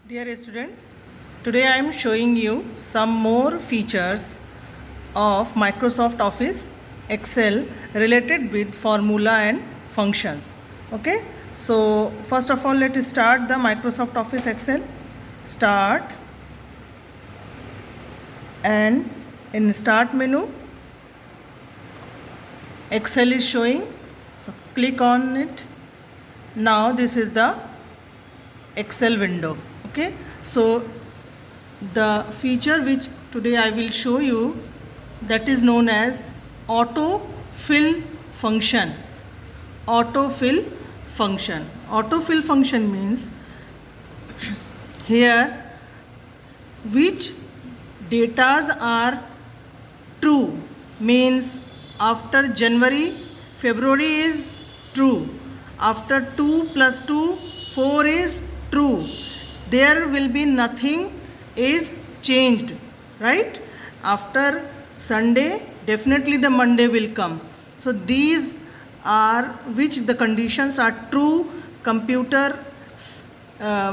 Dear students, today I am showing you some more features of Microsoft Office Excel related with formula and functions. Okay, so first of all, let us start the Microsoft Office Excel. Start, and in Start menu, Excel is showing. So click on it. Now this is the Excel window. Okay, so the feature which today I will show you, that is known as autofill function. Autofill function. Autofill function means here which datas are true, means after January, February is true. After 2 plus 2, 4 is true. There will be nothing is changed, right? After Sunday, definitely the Monday will come. So these are which the conditions are true. Computer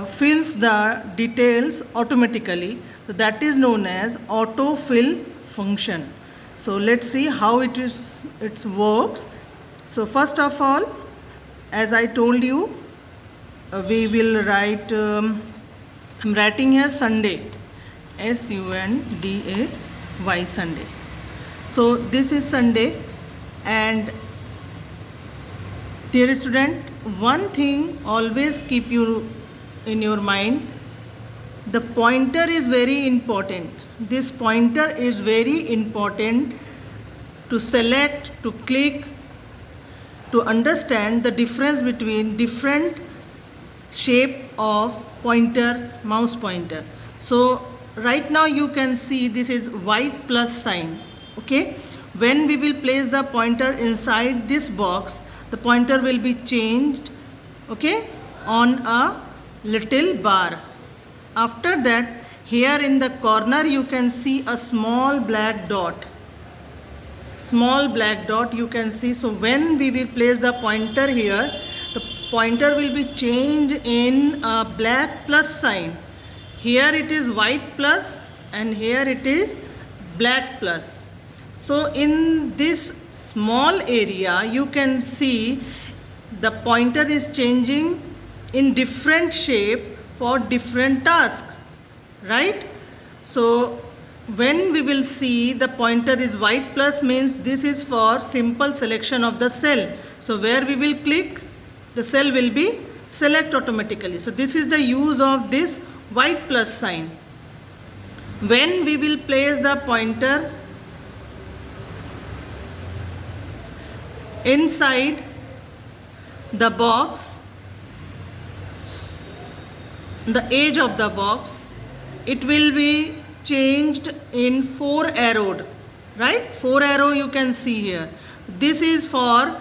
fills the details automatically. So that is known as autofill function. So let's see how it works. So first of all, as I told you, we will write, I'm writing here Sunday, Sunday, Sunday. So this is Sunday, and dear student, one thing always keep you in your mind, the pointer is very important. This pointer is very important to select, to click, to understand the difference between different shape of pointer, mouse pointer. So right now you can see this is white plus sign. Okay, when we will place the pointer inside this box, the pointer will be changed, okay, on a little bar. After that, here in the corner you can see a small black dot. Small black dot you can see. So when we will place the pointer here, the pointer will be changed in a black plus sign. Here it is white plus and here it is black plus. So in this small area you can see the pointer is changing in different shape for different task, right? So when we will see the pointer is white plus, means this is for simple selection of the cell. So where we will click, the cell will be select automatically. So this is the use of this white plus sign. When we will place the pointer inside the box, the edge of the box, it will be changed in 4 arrowed, right? 4 arrow you can see here. This is for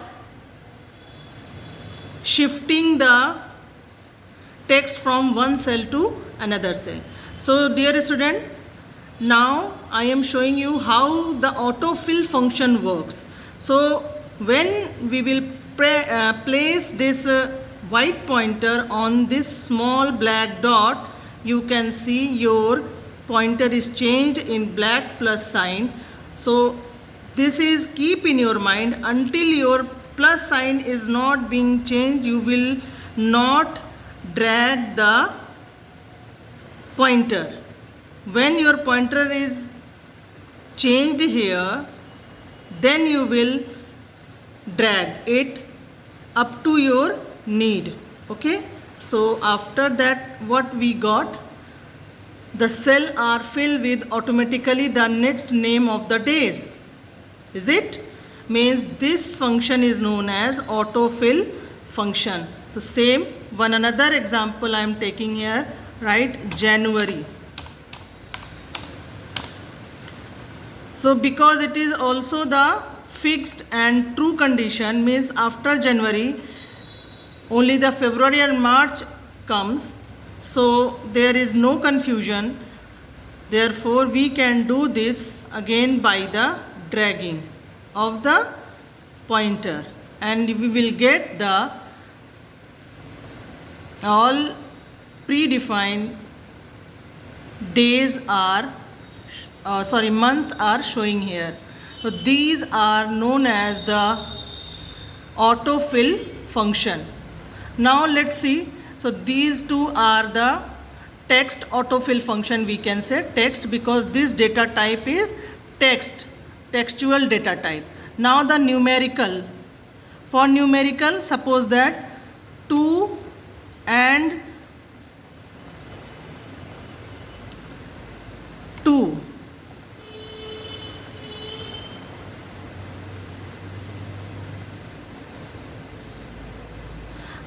shifting the text from one cell to another cell. So dear student, now I am showing you how the autofill function works. So when we will place this white pointer on this small black dot, you can see your pointer is changed in black plus sign. So this is keep in your mind, until your plus sign is not being changed, you will not drag the pointer. When your pointer is changed here, then you will drag it up to your need. Okay, so after that what we got, the cell are filled with automatically the next name of the days. Is it? Means this function is known as autofill function. So same one another example I am taking here, right? January. So because it is also the fixed and true condition, means after January only the February and March comes, so there is no confusion. Therefore we can do this again by the dragging of the pointer, and we will get the all predefined days are months are showing here. So these are known as the autofill function. Now let's see. So these two are the text autofill function, we can say text, because this data type is text, textual data type. Now the numerical. For numerical, suppose that 2 and 2.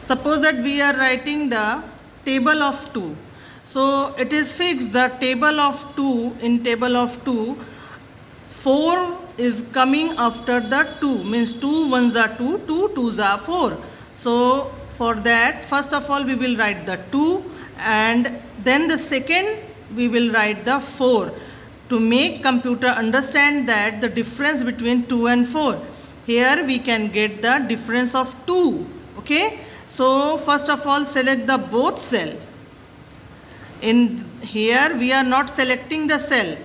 Suppose that we are writing the table of 2. So it is fixed the table of 2, in table of 2, 4 is coming after the 2, means 2 ones are 2, 2 twos are 4. So for that, first of all we will write the 2, and then the second we will write the 4 to make computer understand that the difference between 2 and 4. Here we can get the difference of 2. Okay. So first of all select the both cell. In here we are not selecting the cell,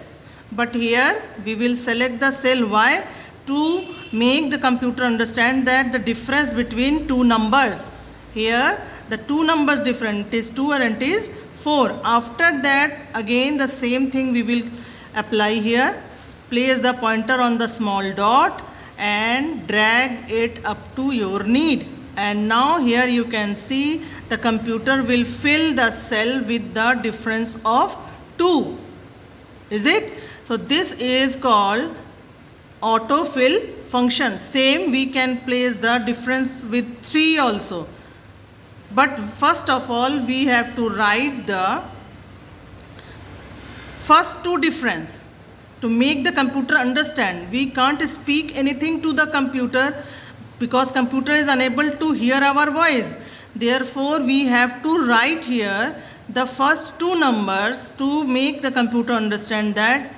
but here we will select the cell. Why? To make the computer understand that the difference between two numbers. Here the two numbers different, it is 2 and it is 4. After that again the same thing we will apply here. Place the pointer on the small dot and drag it up to your need. And now here you can see the computer will fill the cell with the difference of 2. Is it? So this is called autofill function. Same we can place the difference with 3 also. But first of all we have to write the first two difference to make the computer understand. We can't speak anything to the computer because computer is unable to hear our voice. Therefore we have to write here the first two numbers to make the computer understand that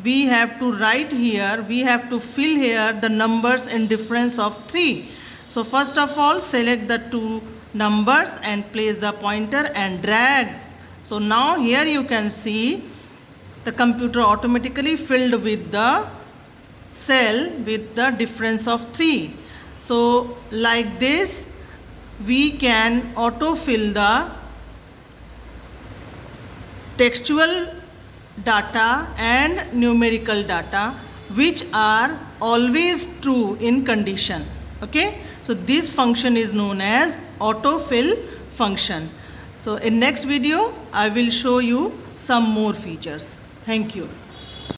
we have to write here, we have to fill here the numbers in difference of 3. So first of all select the two numbers and place the pointer and drag. So now here you can see the computer automatically filled with the cell with the difference of 3. So like this we can autofill the textual data and numerical data which are always true in condition. Okay, so this function is known as autofill function. So in next video I will show you some more features. Thank you.